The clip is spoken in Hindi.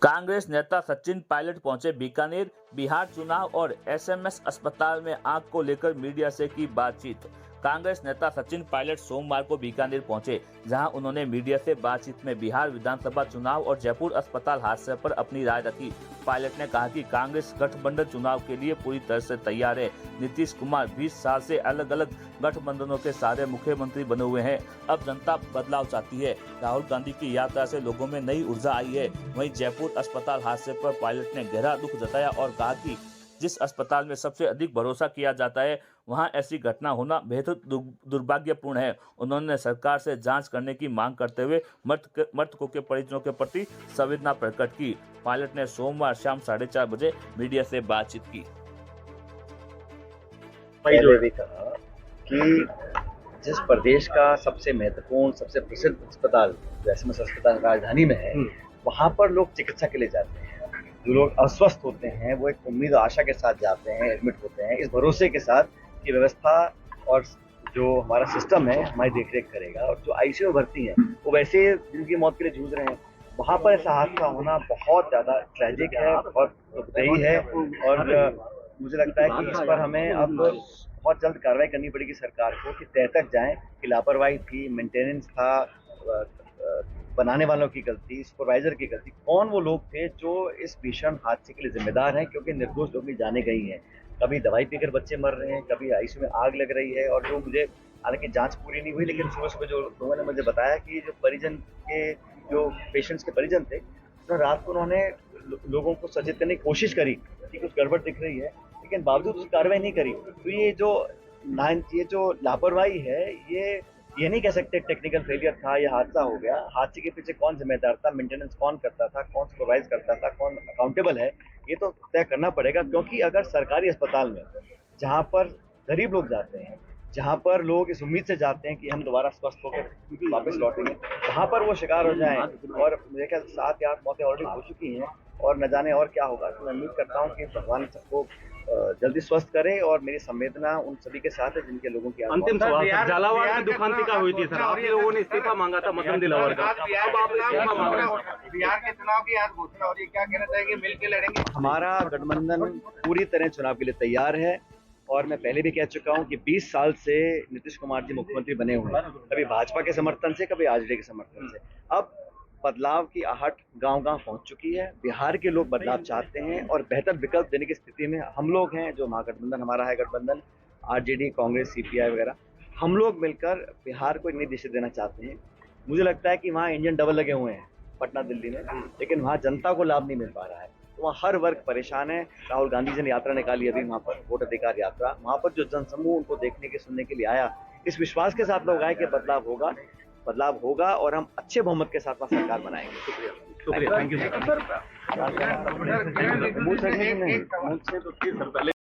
कांग्रेस नेता सचिन पायलट पहुंचे बीकानेर। बिहार चुनाव और एसएमएस अस्पताल में आग को लेकर मीडिया से की बातचीत। कांग्रेस नेता सचिन पायलट सोमवार को बीकानेर पहुंचे, जहां उन्होंने मीडिया से बातचीत में बिहार विधानसभा चुनाव और जयपुर अस्पताल हादसे पर अपनी राय रखी। पायलट ने कहा कि कांग्रेस गठबंधन चुनाव के लिए पूरी तरह से तैयार है। नीतीश कुमार 20 साल से अलग अलग गठबंधनों के सारे मुख्यमंत्री बने हुए हैं। अब जनता बदलाव चाहती है। राहुल गांधी की यात्रा से लोगों में नई ऊर्जा आई है। वहीं जयपुर अस्पताल हादसे पर पायलट ने गहरा दुख जताया और कहा कि जिस अस्पताल में सबसे अधिक भरोसा किया जाता है, वहां ऐसी घटना होना बेहद दुर्भाग्यपूर्ण है। उन्होंने सरकार से जांच करने की मांग करते हुए मृतकों के परिजनों के प्रति संवेदना प्रकट की। पायलट ने सोमवार शाम 4:30 बजे मीडिया से बातचीत की। पहले भी कहा कि जिस प्रदेश का सबसे महत्वपूर्ण, सबसे प्रसिद्ध अस्पताल एसएमएस अस्पताल राजधानी में है, वहाँ पर लोग चिकित्सा के लिए जाते हैं। जो लोग अस्वस्थ होते हैं वो एक उम्मीद और आशा के साथ जाते हैं, एडमिट होते हैं, इस भरोसे के साथ कि व्यवस्था और जो हमारा सिस्टम है हमारी देखरेख करेगा। और जो आईसीयू में भर्ती हैं वो वैसे जिनकी मौत के लिए जूझ रहे हैं, वहाँ पर ऐसा हादसा होना बहुत ज़्यादा ट्रेजिक है और दुखदाई है। और मुझे लगता है कि इस पर हमें अब बहुत जल्द कार्रवाई करनी पड़ेगी सरकार को कि तय तक जाएं कि लापरवाही थी, मेंटेनेंस था, बनाने वालों की गलती, सुपरवाइजर की गलती, कौन वो लोग थे जो इस भीषण हादसे के लिए जिम्मेदार हैं, क्योंकि निर्दोष लोगों की जानें गई हैं। कभी दवाई पीकर बच्चे मर रहे हैं, कभी आईसीयू में आग लग रही है। और जो मुझे, हालांकि जांच पूरी नहीं हुई, लेकिन सुबह सुबह जो लोगों ने मुझे बताया कि जो परिजन के, जो पेशेंट्स के परिजन थे, तो रात को उन्होंने लोगों को सचेत करने की कोशिश करी कि कुछ गड़बड़ दिख रही है, लेकिन बावजूद उसकी कार्रवाई नहीं करी। तो ये जो लापरवाही है, ये नहीं कह सकते टेक्निकल फेलियर था या हादसा हो गया। हादसे के पीछे कौन जिम्मेदार था, मेंटेनेंस कौन करता था, कौन सुपरवाइज करता था, कौन अकाउंटेबल है, ये तो तय करना पड़ेगा। क्योंकि अगर सरकारी अस्पताल में, जहाँ पर गरीब लोग जाते हैं, जहाँ पर लोग इस उम्मीद से जाते हैं कि हम दोबारा स्वस्थ होकर वापस लौटेंगे, वहाँ पर वो शिकार हो जाएं, और मेरे ख्याल 7 या 8 मौतें ऑलरेडी हो चुकी हैं और न जाने और क्या होगा। तो मैं उम्मीद करता हूँ कि भगवान सबको जल्दी स्वस्थ करे। और मेरी संवेदना उन सभी के साथ है जिनके लोगों की अंतिम सवाल सर, झालावाड़ में दुखांतिका हुई थी सर, आप लोगों ने इस्तीफा मांगा था मसम दिलावर का, अब आप इस्तीफा मांग रहे हैं। बिहार के चुनाव की आज घोषणा हो रही है, क्या कहना चाहेंगे? मिलकर लड़ेंगे? हमारा गठबंधन पूरी तरह चुनाव के लिए तैयार है। और मैं पहले भी कह चुका हूं कि 20 साल से नीतीश कुमार जी मुख्यमंत्री बने हुए हैं, कभी भाजपा के समर्थन से, कभी आरजेडी के समर्थन से। अब बदलाव की आहट गांव-गांव पहुंच चुकी है। बिहार के लोग बदलाव चाहते हैं और बेहतर विकल्प देने की स्थिति में हम लोग हैं। जो महागठबंधन हमारा है, गठबंधन आरजेडी, कांग्रेस, सीपीआई वगैरह, हम लोग मिलकर बिहार को एक नई दिशा देना चाहते हैं। मुझे लगता है कि वहाँ इंजन डबल लगे हुए हैं पटना दिल्ली में, लेकिन वहाँ जनता को लाभ नहीं मिल पा रहा है। तो वहाँ हर वर्ग परेशान है। राहुल गांधी जी ने यात्रा निकाली अभी वहाँ पर, वोट अधिकार यात्रा, वहाँ पर जो जनसमूह उनको देखने के, सुनने के लिए आया, इस विश्वास के साथ लोग आए कि बदलाव होगा और हम अच्छे बहुमत के साथ वहाँ सरकार बनाएंगे। शुक्रिया, थैंक यू सर।